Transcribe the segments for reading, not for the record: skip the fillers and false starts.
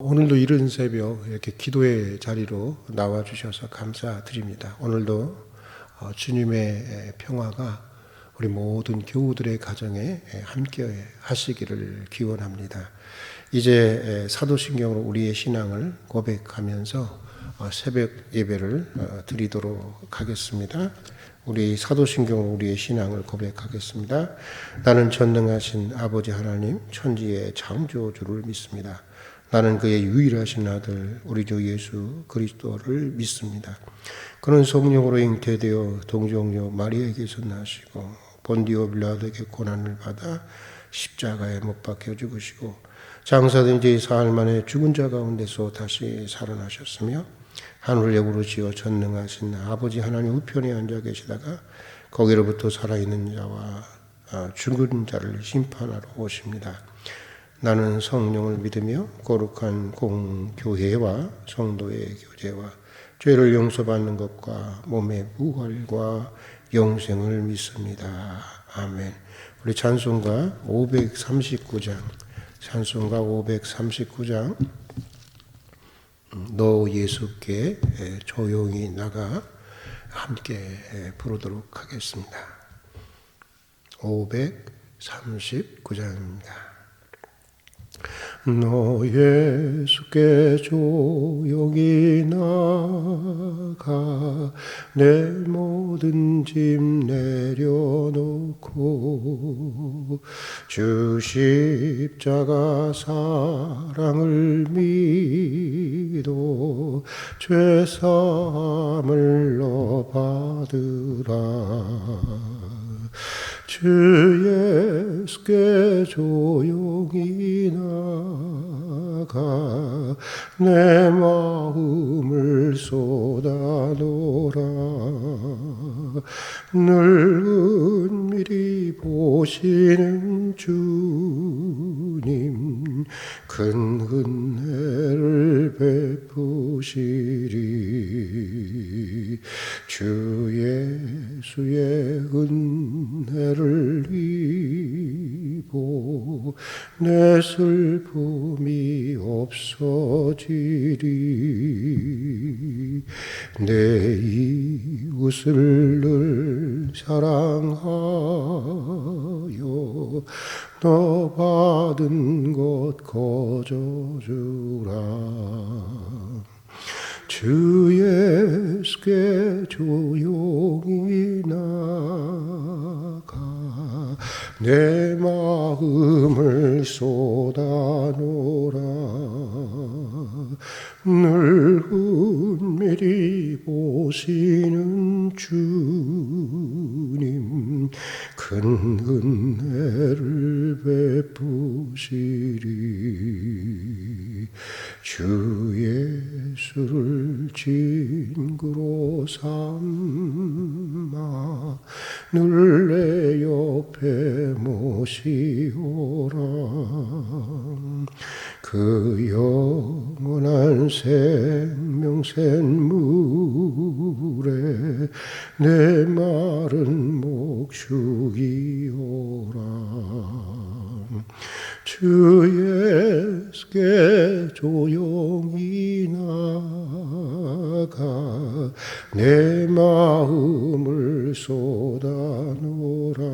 오늘도 이른 새벽 이렇게 기도의 자리로 나와 주셔서 감사드립니다. 오늘도 주님의 평화가 우리 모든 교우들의 가정에 함께 하시기를 기원합니다. 이제 사도신경으로 우리의 신앙을 고백하면서 새벽 예배를 드리도록 하겠습니다. 우리 사도신경으로 우리의 신앙을 고백하겠습니다. 나는 전능하신 아버지 하나님 천지의 창조주를 믿습니다. 나는 그의 유일하신 아들 우리 주 예수 그리스도를 믿습니다. 그는 성령으로 잉태되어 동정녀 마리아에게서 나시고 본디오 빌라도에게 고난을 받아 십자가에 못 박혀 죽으시고 장사된 지 사흘 만에 죽은 자 가운데서 다시 살아나셨으며 하늘에 오르시어 전능하신 아버지 하나님 우편에 앉아 계시다가 거기로부터 살아있는 자와 죽은 자를 심판하러 오십니다. 나는 성령을 믿으며 거룩한 공교회와 성도의 교제와 죄를 용서받는 것과 몸의 부활과 영생을 믿습니다. 아멘. 우리 찬송가 539장 너 예수께 조용히 나가 함께 부르도록 하겠습니다. 539장입니다. 너 예수께 조용히 나가 내 모든 짐 내려놓고 주 십자가 사랑을 믿어 죄사함을 너 받으라. 주 예수께 조용히 나가 내 마음을 쏟아놓으라. 늘 은밀히 보시는 주님 큰 은혜를 베푸시리. 주 예수의 은혜를 입어 내 슬픔이 없어지리. 내 이웃을 늘 사랑하여 너 받은 것 거저주라. 주 예수께 조용히 나가 내 마음을 쏟아놓으라. 늘 은밀히 보시는 주님 큰 은혜를 베푸시리. 주 예수를 친구로 삼아 늘 내 옆에 모시오라. 그 영원한 생명샘물에 내 마른 목 죽이오라. 주 예수께 조용히 나가 내 마음을 쏟아놓으라.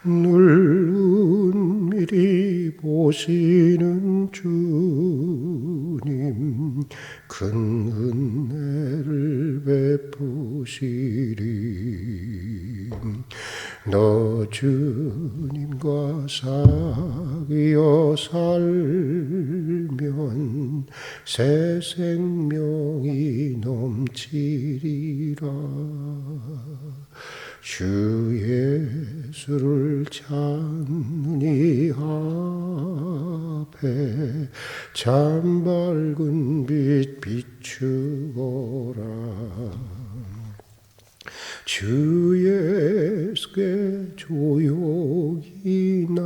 늘 은밀히 보시는 주님 큰 은혜를 베푸시리. 너 주님과 사귀어 살면 새 생명이 넘치리라. 주 예수를 찾는 이 앞에 참 밝은 빛 비추어라. 주 예수께 조용히 나가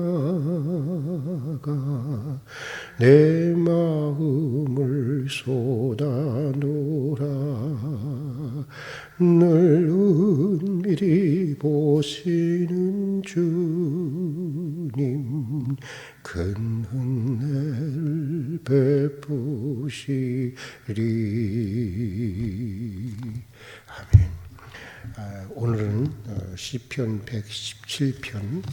내 마음을 쏟아놓으라. 늘 은밀히 보시는 주님 큰 은혜를 베푸시리. 아멘. 오늘은 시편 117편,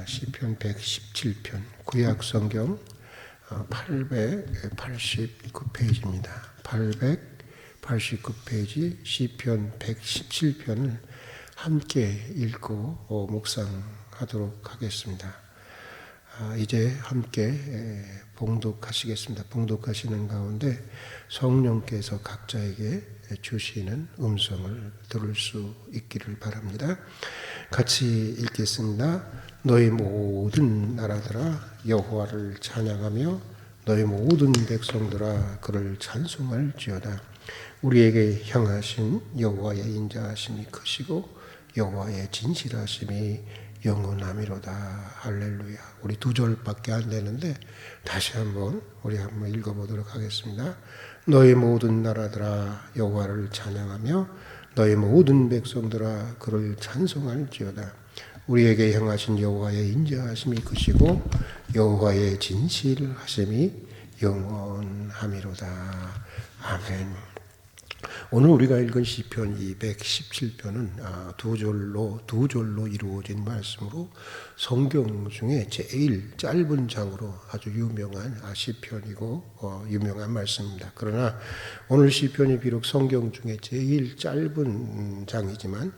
시편 117편 구약 성경 889페이지입니다. 889페이지 시편 117편을 함께 읽고 묵상하도록 하겠습니다. 이제 함께 봉독하시겠습니다. 봉독하시는 가운데 성령께서 각자에게 주시는 음성을 들을 수 있기를 바랍니다. 같이 읽겠습니다. 너희 모든 나라들아 여호와를 찬양하며 너희 모든 백성들아 그를 찬송할지어다. 우리에게 향하신 여호와의 인자하심이 크시고 여호와의 진실하심이 영원함이로다. 할렐루야. 우리 2절밖에 안 되는데 다시 한번 읽어보도록 하겠습니다. 너희 모든 나라들아 여호와를 찬양하며 너희 모든 백성들아 그를 찬송할지어다. 우리에게 향하신 여호와의 인자하심이 크시고 여호와의 진실하심이 영원함이로다. 아멘. 오늘 우리가 읽은 시편 217편은 두 절로 이루어진 말씀으로 성경 중에 제일 짧은 장으로 아주 유명한 시편이고 유명한 말씀입니다. 그러나 오늘 시편이 비록 성경 중에 제일 짧은 장이지만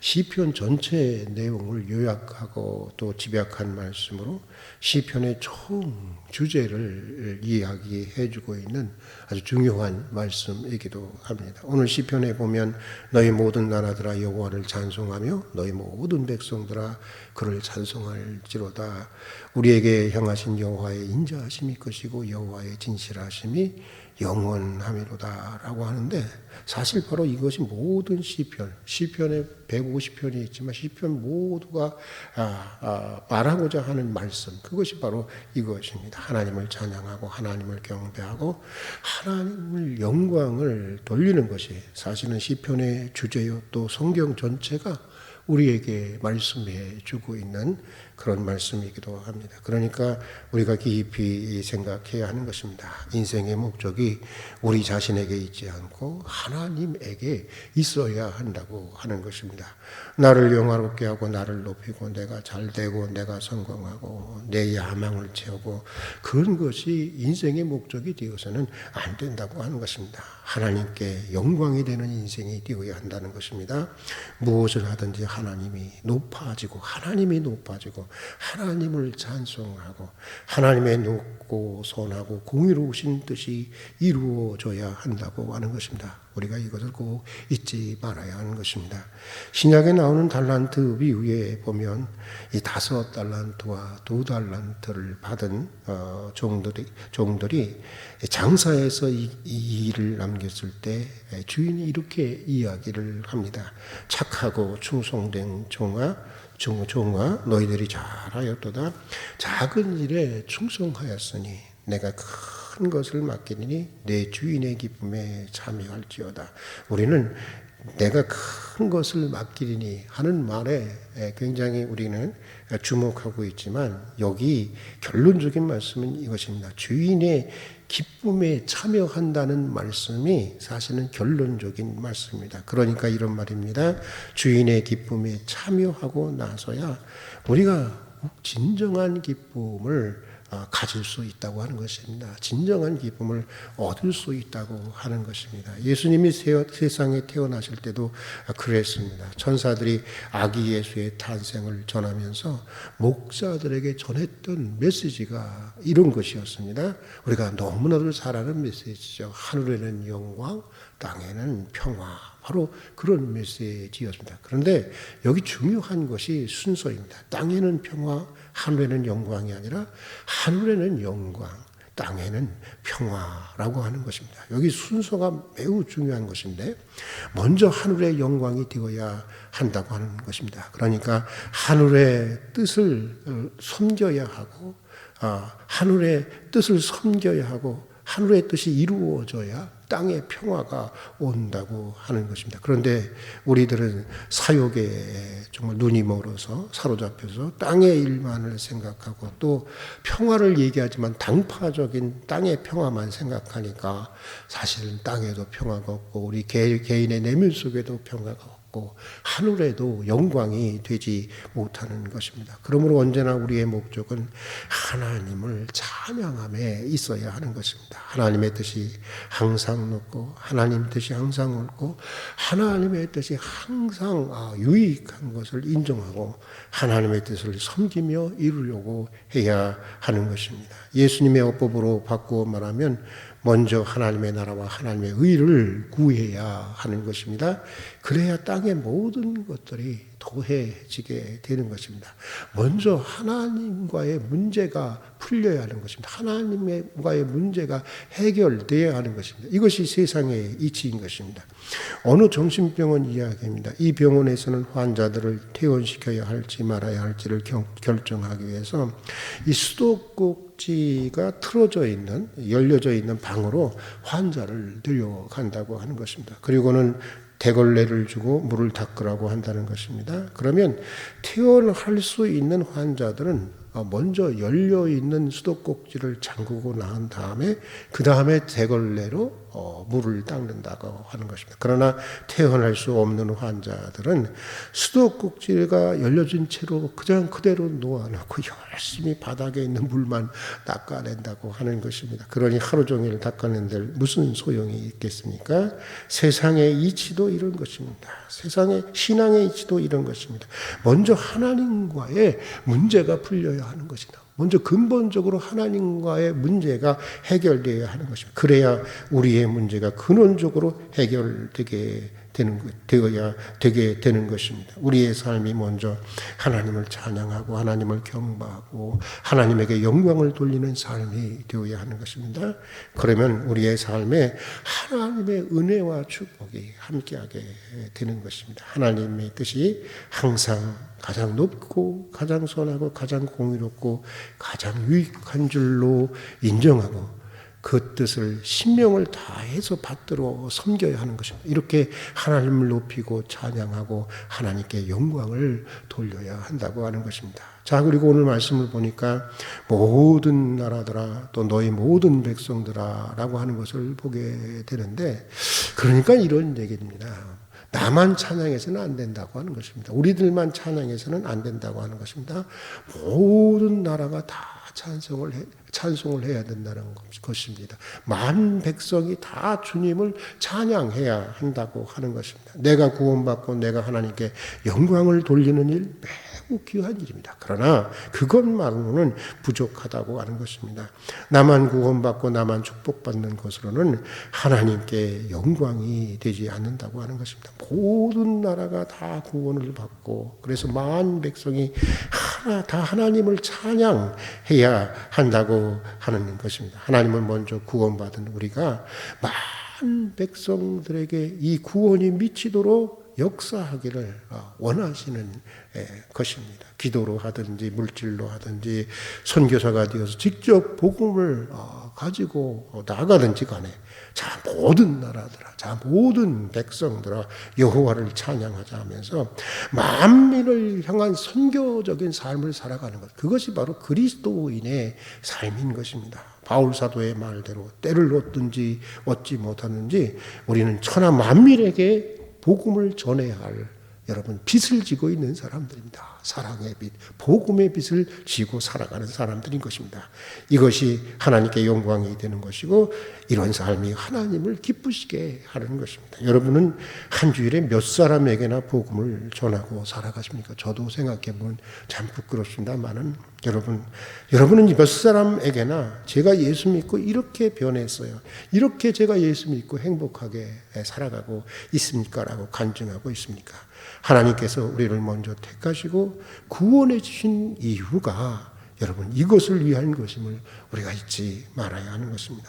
시편 전체 내용을 요약하고 또 집약한 말씀으로 시편의 총 주제를 이야기해주고 있는 아주 중요한 말씀이기도 합니다. 오늘 시편에 보면 너희 모든 나라들아 여호와를 찬송하며 너희 모든 백성들아 그를 찬송할지로다. 우리에게 향하신 여호와의 인자하심이 크시고 여호와의 진실하심이 영원함이로다 라고 하는데 사실 바로 이것이 모든 시편에 150편이 있지만 시편 모두가 말하고자 하는 말씀, 그것이 바로 이것입니다. 하나님을 찬양하고 하나님을 경배하고 하나님을 영광을 돌리는 것이 사실은 시편의 주제요, 또 성경 전체가 우리에게 말씀해 주고 있는 그런 말씀이기도 합니다. 그러니까 우리가 깊이 생각해야 하는 것입니다. 인생의 목적이 우리 자신에게 있지 않고 하나님에게 있어야 한다고 하는 것입니다. 나를 영화롭게 하고 나를 높이고 내가 잘되고 내가 성공하고 내 야망을 채우고 그런 것이 인생의 목적이 되어서는 안 된다고 하는 것입니다. 하나님께 영광이 되는 인생이 되어야 한다는 것입니다. 무엇을 하든지 하나님이 높아지고 하나님을 찬송하고 하나님의 높고 선하고 공의로우신 뜻이 이루어져야 한다고 하는 것입니다. 우리가 이것을 꼭 잊지 말아야 하는 것입니다. 신약에 나오는 달란트 비유에 보면 이 5달란트와 2달란트를 받은 종들이 장사해서 이 일을 남겼을 때 주인이 이렇게 이야기를 합니다. 착하고 충성된 종아 너희들이 잘하였도다. 작은 일에 충성하였으니 내가 큰 것을 맡기니 내 주인의 기쁨에 참여할지어다. 우리는 내가 큰 것을 맡기리니 하는 말에 굉장히 우리는 주목하고 있지만 여기 결론적인 말씀은 이것입니다. 주인의 기쁨에 참여한다는 말씀이 사실은 결론적인 말씀입니다. 그러니까 이런 말입니다. 주인의 기쁨에 참여하고 나서야 우리가 진정한 기쁨을 가질 수 있다고 하는 것입니다. 진정한 기쁨을 얻을 수 있다고 하는 것입니다. 예수님이 세상에 태어나실 때도 그랬습니다. 천사들이 아기 예수의 탄생을 전하면서 목자들에게 전했던 메시지가 이런 것이었습니다. 우리가 너무나도 잘 아는 메시지죠. 하늘에는 영광, 땅에는 평화. 바로 그런 메시지였습니다. 그런데 여기 중요한 것이 순서입니다. 땅에는 평화, 하늘에는 영광이 아니라 하늘에는 영광, 땅에는 평화라고 하는 것입니다. 여기 순서가 매우 중요한 것인데 먼저 하늘의 영광이 되어야 한다고 하는 것입니다. 그러니까 하늘의 뜻을 섬겨야 하고 하늘의 뜻을 섬겨야 하고 하늘의 뜻이 이루어져야 땅의 평화가 온다고 하는 것입니다. 그런데 우리들은 사욕에 정말 눈이 멀어서 사로잡혀서 땅의 일만을 생각하고 또 평화를 얘기하지만 당파적인 땅의 평화만 생각하니까 사실은 땅에도 평화가 없고 우리 개인의 내면 속에도 평화가 없고 하늘에도 영광이 되지 못하는 것입니다. 그러므로 언제나 우리의 목적은 하나님을 찬양함에 있어야 하는 것입니다. 하나님의 뜻이 항상 높고 하나님의 뜻이 항상 옳고 하나님의 뜻이 항상 유익한 것을 인정하고 하나님의 뜻을 섬기며 이루려고 해야 하는 것입니다. 예수님의 어법으로 바꾸어 말하면 먼저 하나님의 나라와 하나님의 의를 구해야 하는 것입니다. 그래야 땅의 모든 것들이 더해지게 되는 것입니다. 먼저 하나님과의 문제가 풀려야 하는 것입니다. 하나님과의 문제가 해결되어야 하는 것입니다. 이것이 세상의 이치인 것입니다. 어느 정신병원 이야기입니다. 이 병원에서는 환자들을 퇴원시켜야 할지 말아야 할지를 결정하기 위해서 이 수도꼭지가 틀어져 있는, 열려져 있는 방으로 환자를 들여간다고 하는 것입니다. 그리고는 대걸레를 주고 물을 닦으라고 한다는 것입니다. 그러면 퇴원할 수 있는 환자들은 먼저 열려있는 수도꼭지를 잠그고 난 다음에 그 다음에 대걸레로 물을 닦는다고 하는 것입니다. 그러나 퇴원할 수 없는 환자들은 수도꼭지가 열려진 채로 그냥 그대로 놓아놓고 열심히 바닥에 있는 물만 닦아낸다고 하는 것입니다. 그러니 하루 종일 닦아낸들 무슨 소용이 있겠습니까? 세상의 이치도 이런 것입니다. 세상의 신앙의 이치도 이런 것입니다. 먼저 하나님과의 문제가 풀려야 하는 것이다. 먼저 근본적으로 하나님과의 문제가 해결되어야 하는 것입니다. 그래야 우리의 문제가 근원적으로 해결되게 되는 것입니다. 우리의 삶이 먼저 하나님을 찬양하고 하나님을 경배하고 하나님에게 영광을 돌리는 삶이 되어야 하는 것입니다. 그러면 우리의 삶에 하나님의 은혜와 축복이 함께하게 되는 것입니다. 하나님의 뜻이 항상 가장 높고 가장 선하고 가장 공의롭고 가장 유익한 줄로 인정하고 그 뜻을 신명을 다해서 받들어 섬겨야 하는 것입니다. 이렇게 하나님을 높이고 찬양하고 하나님께 영광을 돌려야 한다고 하는 것입니다. 자, 그리고 오늘 말씀을 보니까 모든 나라들아 또 너희 모든 백성들아 라고 하는 것을 보게 되는데, 그러니까 이런 얘기입니다. 나만 찬양해서는 안 된다고 하는 것입니다. 우리들만 찬양해서는 안 된다고 하는 것입니다. 모든 나라가 다 찬송을 해야 된다는 것입니다. 만 백성이 다 주님을 찬양해야 한다고 하는 것입니다. 내가 구원받고 내가 하나님께 영광을 돌리는 일 매우 귀한 일입니다. 그러나 그것만으로는 부족하다고 하는 것입니다. 나만 구원받고 나만 축복받는 것으로는 하나님께 영광이 되지 않는다고 하는 것입니다. 모든 나라가 다 구원을 받고 그래서 만 백성이 다 하나님을 찬양해야 한다고 하는 것입니다. 하나님은 먼저 구원받은 우리가 만 백성들에게 이 구원이 미치도록 역사하기를 원하시는 것입니다. 기도로 하든지 물질로 하든지 선교사가 되어서 직접 복음을 가지고 나가든지 간에 자 모든 나라들아 자 모든 백성들아 여호와를 찬양하자 하면서 만민을 향한 선교적인 삶을 살아가는 것, 그것이 바로 그리스도인의 삶인 것입니다. 바울 사도의 말대로 때를 얻든지 얻지 못하는지 우리는 천하 만민에게 복음을 전해야 할 여러분 빚을 지고 있는 사람들입니다. 사랑의 빚, 복음의 빚을 지고 살아가는 사람들인 것입니다. 이것이 하나님께 영광이 되는 것이고 이런 삶이 하나님을 기쁘시게 하는 것입니다. 여러분은 한 주일에 몇 사람에게나 복음을 전하고 살아가십니까? 저도 생각해보면 참 부끄럽습니다만은 여러분은 몇 사람에게나 제가 예수 믿고 이렇게 변했어요, 이렇게 제가 예수 믿고 행복하게 살아가고 있습니까? 라고 간증하고 있습니까? 하나님께서 우리를 먼저 택하시고 구원해 주신 이유가 여러분 이것을 위한 것임을 우리가 잊지 말아야 하는 것입니다.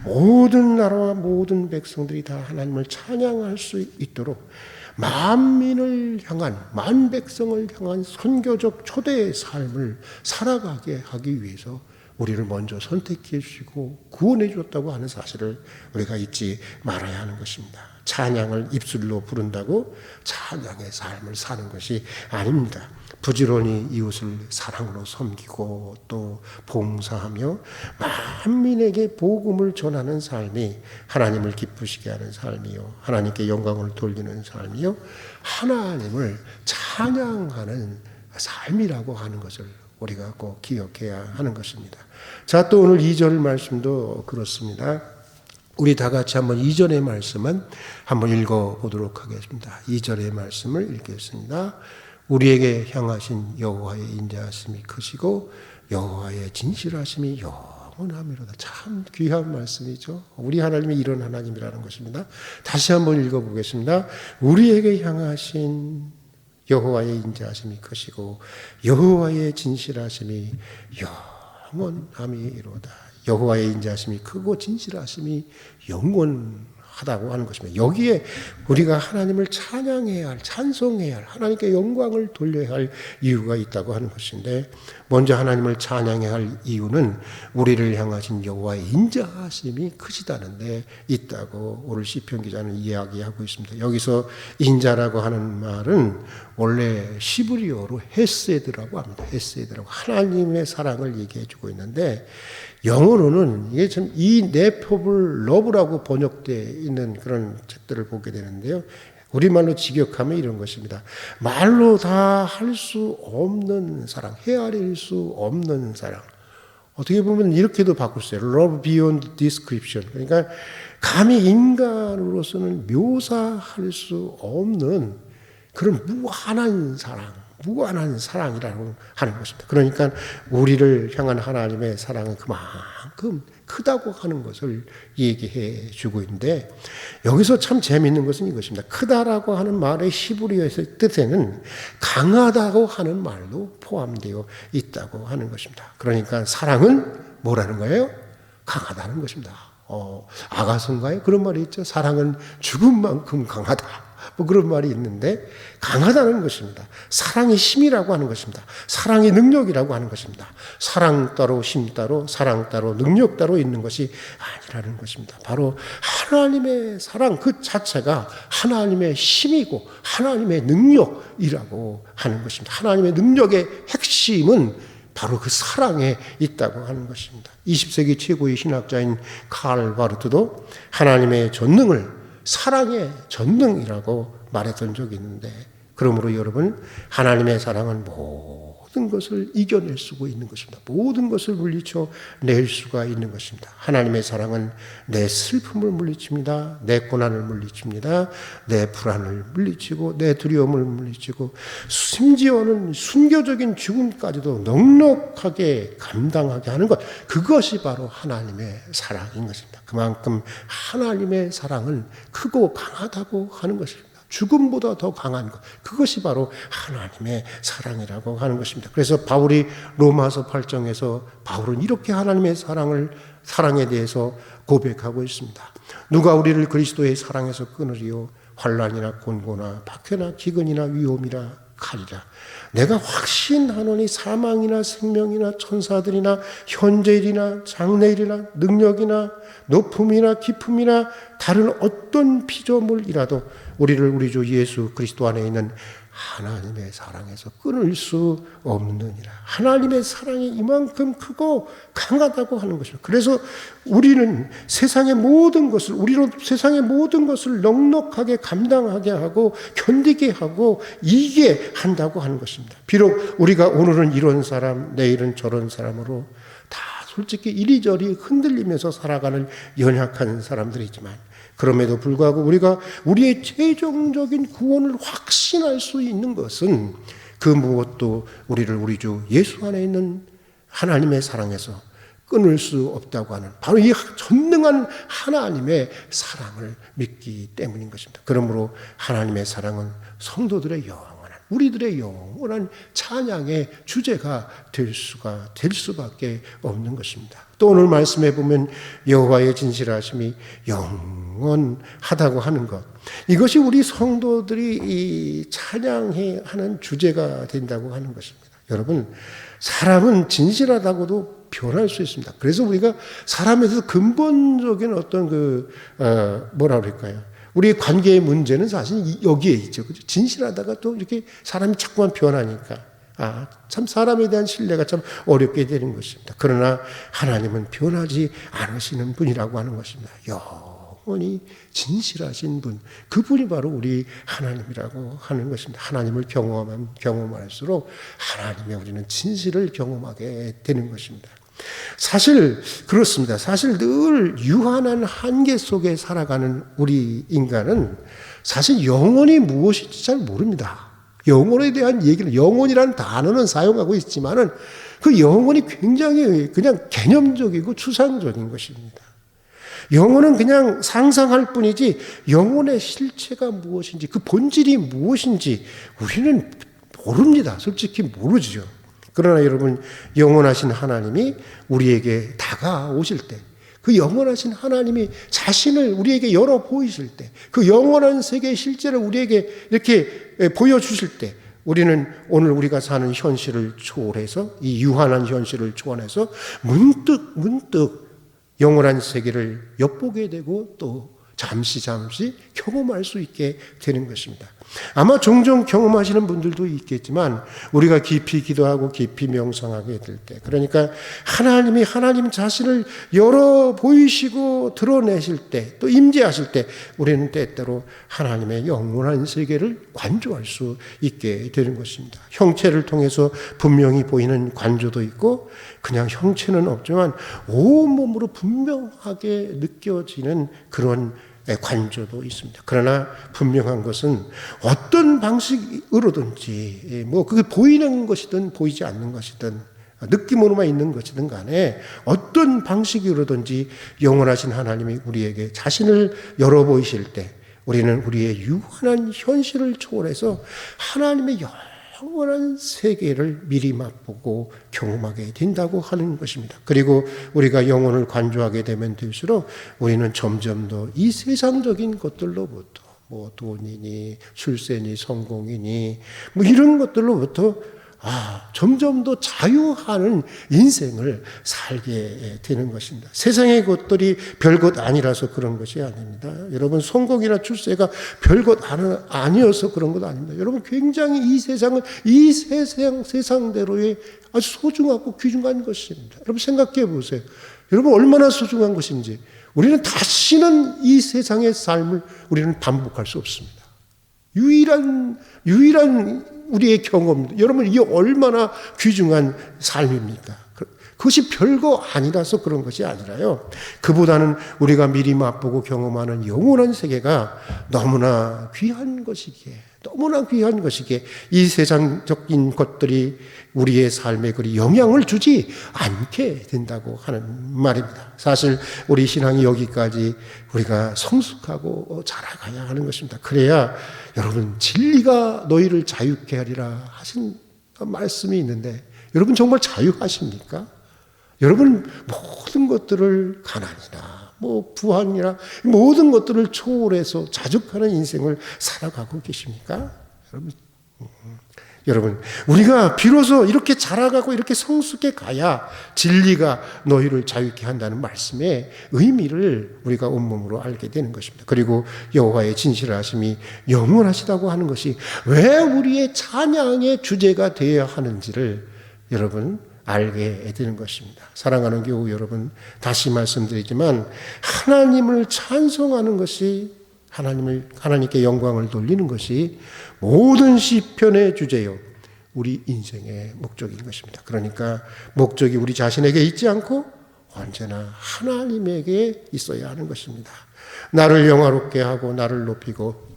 모든 나라와 모든 백성들이 다 하나님을 찬양할 수 있도록 만민을 향한 만 백성을 향한 선교적 초대의 삶을 살아가게 하기 위해서 우리를 먼저 선택해 주시고 구원해 주었다고 하는 사실을 우리가 잊지 말아야 하는 것입니다. 찬양을 입술로 부른다고 찬양의 삶을 사는 것이 아닙니다. 부지런히 이웃을 사랑으로 섬기고 또 봉사하며 만민에게 복음을 전하는 삶이 하나님을 기쁘시게 하는 삶이요, 하나님께 영광을 돌리는 삶이요, 하나님을 찬양하는 삶이라고 하는 것을 우리가 꼭 기억해야 하는 것입니다. 자, 또 오늘 2절 말씀도 그렇습니다. 우리 다 같이 한번 2절의 말씀은 한번 읽어보도록 하겠습니다. 2절의 말씀을 읽겠습니다. 우리에게 향하신 여호와의 인자하심이 크시고 여호와의 진실하심이 영원하미로다. 참 귀한 말씀이죠. 우리 하나님이 이런 하나님이라는 것입니다. 다시 한번 읽어보겠습니다. 우리에게 향하신 여호와의 인자하심이 크시고 여호와의 진실하심이 영원하미로다. 여호와의 인자하심이 크고 진실하심이 영원하다고 하는 것입니다. 여기에 우리가 하나님을 찬양해야 할, 찬송해야 할, 하나님께 영광을 돌려야 할 이유가 있다고 하는 것인데, 먼저 하나님을 찬양해야 할 이유는 우리를 향하신 여호와의 인자하심이 크시다는 데 있다고 오늘 시편 기자는 이야기하고 있습니다. 여기서 인자라고 하는 말은 원래 시브리어로 헤세드라고 합니다. 헤세드라고 하나님의 사랑을 얘기해 주고 있는데, 영어로는 이게 참 이 네표블 러브라고 번역되어 있는 그런 책들을 보게 되는데요. 우리말로 직역하면 이런 것입니다. 말로 다 할 수 없는 사랑, 헤아릴 수 없는 사랑. 어떻게 보면 이렇게도 바꿀 수 있어요. Love beyond description. 그러니까 감히 인간으로서는 묘사할 수 없는 그런 무한한 사랑. 무한한 사랑이라고 하는 것입니다. 그러니까 우리를 향한 하나님의 사랑은 그만큼 크다고 하는 것을 얘기해 주고 있는데, 여기서 참 재미있는 것은 이것입니다. 크다라고 하는 말의 히브리어의 뜻에는 강하다고 하는 말도 포함되어 있다고 하는 것입니다. 그러니까 사랑은 뭐라는 거예요? 강하다는 것입니다. 아가서인가요? 그런 말이 있죠. 사랑은 죽은 만큼 강하다. 뭐 그런 말이 있는데, 강하다는 것입니다. 사랑의 힘이라고 하는 것입니다. 사랑의 능력이라고 하는 것입니다. 사랑 따로 힘 따로 사랑 따로 능력 따로 있는 것이 아니라는 것입니다. 바로 하나님의 사랑 그 자체가 하나님의 힘이고 하나님의 능력이라고 하는 것입니다. 하나님의 능력의 핵심은 바로 그 사랑에 있다고 하는 것입니다. 20세기 최고의 신학자인 칼 바르트도 하나님의 전능을 사랑의 전능이라고 말했던 적이 있는데, 그러므로 여러분, 하나님의 사랑은 모든 것을 이겨낼 수가 있는 것입니다. 모든 것을 물리쳐 낼 수가 있는 것입니다. 하나님의 사랑은 내 슬픔을 물리칩니다. 내 고난을 물리칩니다. 내 불안을 물리치고 내 두려움을 물리치고 심지어는 순교적인 죽음까지도 넉넉하게 감당하게 하는 것, 그것이 바로 하나님의 사랑인 것입니다. 그만큼 하나님의 사랑은 크고 강하다고 하는 것입니다. 죽음보다 더 강한 것, 그것이 바로 하나님의 사랑이라고 하는 것입니다. 그래서 바울이 로마서 8장에서 바울은 이렇게 하나님의 사랑에 대해서 고백하고 있습니다. 누가 우리를 그리스도의 사랑에서 끊으리요? 환난이나 곤고나 박해나 기근이나 위험이나 칼이라. 내가 확신하노니 사망이나 생명이나 천사들이나 현재일이나 장래일이나 능력이나 높음이나 깊음이나 다른 어떤 피조물이라도 우리를 우리 주 예수 그리스도 안에 있는 하나님의 사랑에서 끊을 수 없느니라. 하나님의 사랑이 이만큼 크고 강하다고 하는 것입니다. 그래서 우리는 세상의 모든 것을, 우리로 세상의 모든 것을 넉넉하게 감당하게 하고 견디게 하고 이기게 한다고 하는 것입니다. 비록 우리가 오늘은 이런 사람, 내일은 저런 사람으로 다 솔직히 이리저리 흔들리면서 살아가는 연약한 사람들이지만, 그럼에도 불구하고 우리가 우리의 최종적인 구원을 확신할 수 있는 것은 그 무엇도 우리를 우리 주 예수 안에 있는 하나님의 사랑에서 끊을 수 없다고 하는 바로 이 전능한 하나님의 사랑을 믿기 때문인 것입니다. 그러므로 하나님의 사랑은 성도들의 우리들의 영원한 찬양의 주제가 될 수밖에 없는 것입니다. 또 오늘 말씀해 보면 여호와의 진실하심이 영원하다고 하는 것, 이것이 우리 성도들이 이 찬양해 하는 주제가 된다고 하는 것입니다. 여러분, 사람은 진실하다고도 변할 수 있습니다. 그래서 우리가 사람에서 근본적인 어떤 뭐라 그럴까요? 우리의 관계의 문제는 사실 여기에 있죠. 그죠? 진실하다가 또 이렇게 사람이 자꾸만 변하니까. 참 사람에 대한 신뢰가 참 어렵게 되는 것입니다. 그러나 하나님은 변하지 않으시는 분이라고 하는 것입니다. 영원히 진실하신 분, 그분이 바로 우리 하나님이라고 하는 것입니다. 하나님을 경험할수록 하나님의 우리는 진실을 경험하게 되는 것입니다. 사실 그렇습니다. 사실 늘 유한한 한계 속에 살아가는 우리 인간은 사실 영혼이 무엇인지 잘 모릅니다. 영혼에 대한 얘기는, 영혼이라는 단어는 사용하고 있지만은 그 영혼이 굉장히 그냥 개념적이고 추상적인 것입니다. 영혼은 그냥 상상할 뿐이지 영혼의 실체가 무엇인지, 그 본질이 무엇인지 우리는 모릅니다. 솔직히 모르죠. 그러나 여러분, 영원하신 하나님이 우리에게 다가오실 때, 그 영원하신 하나님이 자신을 우리에게 열어 보이실 때, 그 영원한 세계의 실제를 우리에게 이렇게 보여주실 때, 우리는 오늘 우리가 사는 현실을 초월해서, 이 유한한 현실을 초월해서 문득 영원한 세계를 엿보게 되고 또 잠시 경험할 수 있게 되는 것입니다. 아마 종종 경험하시는 분들도 있겠지만 우리가 깊이 기도하고 깊이 명상하게 될 때, 그러니까 하나님이 하나님 자신을 열어 보이시고 드러내실 때, 또 임재하실 때 우리는 때때로 하나님의 영원한 세계를 관조할 수 있게 되는 것입니다. 형체를 통해서 분명히 보이는 관조도 있고 그냥 형체는 없지만 온몸으로 분명하게 느껴지는 그런 관조도 있습니다. 그러나 분명한 것은 어떤 방식으로든지, 그게 보이는 것이든 보이지 않는 것이든 느낌으로만 있는 것이든 간에 어떤 방식으로든지 영원하신 하나님이 우리에게 자신을 열어 보이실 때 우리는 우리의 유한한 현실을 초월해서 하나님의 영원한 세계를 미리 맛보고 경험하게 된다고 하는 것입니다. 그리고 우리가 영혼을 관조하게 되면 될수록 우리는 점점 더 이 세상적인 것들로부터 돈이니 출세니 성공이니 이런 것들로부터 점점 더 자유하는 인생을 살게 되는 것입니다. 세상의 것들이 별것 아니라서 그런 것이 아닙니다. 여러분, 성공이나 출세가 별것 아니어서 그런 것 아닙니다. 여러분, 굉장히 이 세상은 이 세상대로의 아주 소중하고 귀중한 것입니다. 여러분, 생각해 보세요. 여러분, 얼마나 소중한 것인지. 우리는 다시는 이 세상의 삶을 우리는 반복할 수 없습니다. 유일한 우리의 경험입니다. 여러분, 이게 얼마나 귀중한 삶입니까? 그것이 별거 아니라서 그런 것이 아니라요. 그보다는 우리가 미리 맛보고 경험하는 영원한 세계가 너무나 귀한 것이기에 이 세상적인 것들이 우리의 삶에 그리 영향을 주지 않게 된다고 하는 말입니다. 사실 우리 신앙이 여기까지 우리가 성숙하고 자라가야 하는 것입니다. 그래야 여러분, 진리가 너희를 자유케 하리라 하신 말씀이 있는데 여러분 정말 자유하십니까? 여러분 모든 것들을 가난이나 부한이나 모든 것들을 초월해서 자족하는 인생을 살아가고 계십니까? 여러분, 우리가 비로소 이렇게 자라가고 이렇게 성숙해 가야 진리가 너희를 자유케 한다는 말씀의 의미를 우리가 온몸으로 알게 되는 것입니다. 그리고 여호와의 진실하심이 영원하시다고 하는 것이 왜 우리의 찬양의 주제가 되어야 하는지를 여러분 알게 되는 것입니다. 사랑하는 교우 여러분, 다시 말씀드리지만 하나님을 찬송하는 것이, 하나님께 영광을 돌리는 것이 모든 시편의 주제요, 우리 인생의 목적인 것입니다. 그러니까 목적이 우리 자신에게 있지 않고 언제나 하나님에게 있어야 하는 것입니다. 나를 영화롭게 하고 나를 높이고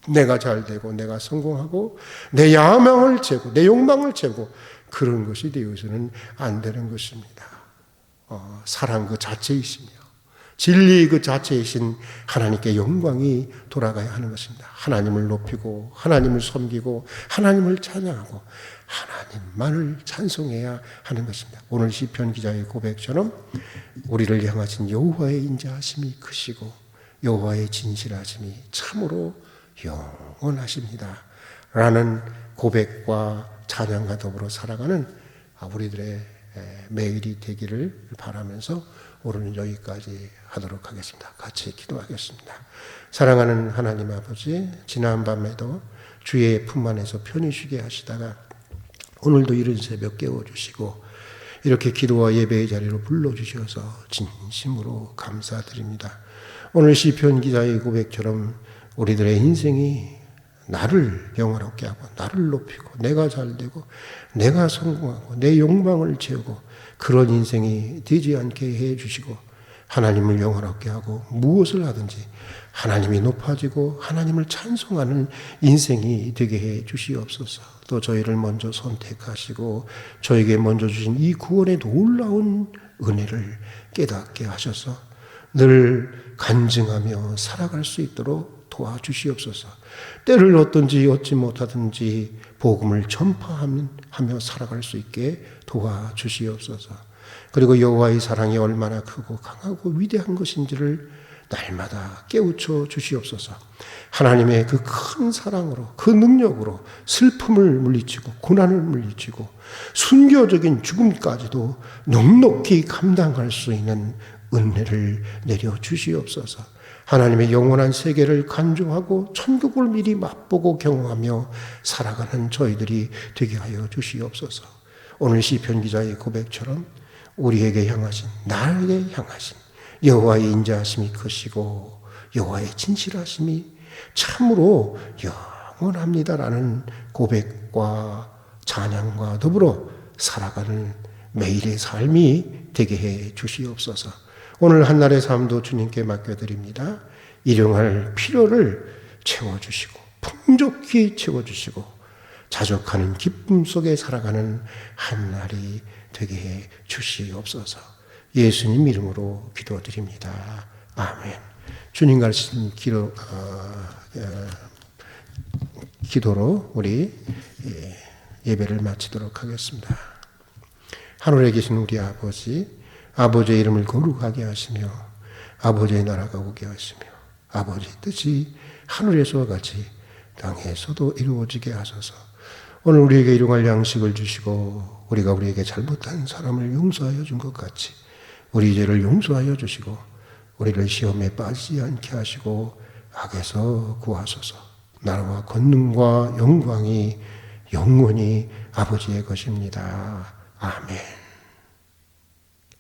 내가 잘되고 내가 성공하고 내 야망을 채우고 내 욕망을 채우고 그런 것이 되어서는 안 되는 것입니다. 사랑 그 자체이시며 진리 그 자체이신 하나님께 영광이 돌아가야 하는 것입니다. 하나님을 높이고 하나님을 섬기고 하나님을 찬양하고 하나님만을 찬송해야 하는 것입니다. 오늘 시편 기자의 고백처럼 우리를 향하신 여호와의 인자하심이 크시고 여호와의 진실하심이 참으로 영원하십니다 라는 고백과 찬양과 더불어 살아가는 우리들의 매일이 되기를 바라면서 오늘은 여기까지 하도록 하겠습니다. 같이 기도하겠습니다. 사랑하는 하나님 아버지, 지난 밤에도 주의 품 안에서 편히 쉬게 하시다가 오늘도 이른 새벽 깨워주시고 이렇게 기도와 예배의 자리로 불러주셔서 진심으로 감사드립니다. 오늘 시편 기자의 고백처럼 우리들의 인생이 나를 영화롭게 하고 나를 높이고 내가 잘되고 내가 성공하고 내 욕망을 채우고 그런 인생이 되지 않게 해주시고 하나님을 영화롭게 하고 무엇을 하든지 하나님이 높아지고 하나님을 찬송하는 인생이 되게 해 주시옵소서. 또 저희를 먼저 선택하시고 저에게 먼저 주신 이 구원의 놀라운 은혜를 깨닫게 하셔서 늘 간증하며 살아갈 수 있도록 도와주시옵소서. 때를 어떤지 얻지 못하든지 복음을 전파하며 살아갈 수 있게 도와주시옵소서. 그리고 여호와의 사랑이 얼마나 크고 강하고 위대한 것인지를 날마다 깨우쳐 주시옵소서. 하나님의 그 큰 사랑으로 그 능력으로 슬픔을 물리치고 고난을 물리치고 순교적인 죽음까지도 넉넉히 감당할 수 있는 은혜를 내려 주시옵소서. 하나님의 영원한 세계를 간주하고 천국을 미리 맛보고 경험하며 살아가는 저희들이 되게 하여 주시옵소서. 오늘 시편 기자의 고백처럼 우리에게 향하신, 나에게 향하신 여호와의 인자하심이 크시고 여호와의 진실하심이 참으로 영원합니다라는 고백과 찬양과 더불어 살아가는 매일의 삶이 되게 해 주시옵소서. 오늘 한날의 삶도 주님께 맡겨드립니다. 일용할 필요를 채워주시고 풍족히 채워주시고 자족하는 기쁨 속에 살아가는 한날이 되게 해 주시옵소서. 예수님 이름으로 기도드립니다. 아멘. 주님 가르치신 기도로 우리 예배를 마치도록 하겠습니다. 하늘에 계신 우리 아버지, 아버지의 이름을 거룩하게 하시며 아버지의 나라가 오게 하시며 아버지의 뜻이 하늘에서와 같이 땅에서도 이루어지게 하소서. 오늘 우리에게 일용할 양식을 주시고 우리가 우리에게 잘못한 사람을 용서하여 준 것 같이 우리 죄를 용서하여 주시고 우리를 시험에 빠지지 않게 하시고 악에서 구하소서. 나라와 권능과 영광이 영원히 아버지의 것입니다. 아멘.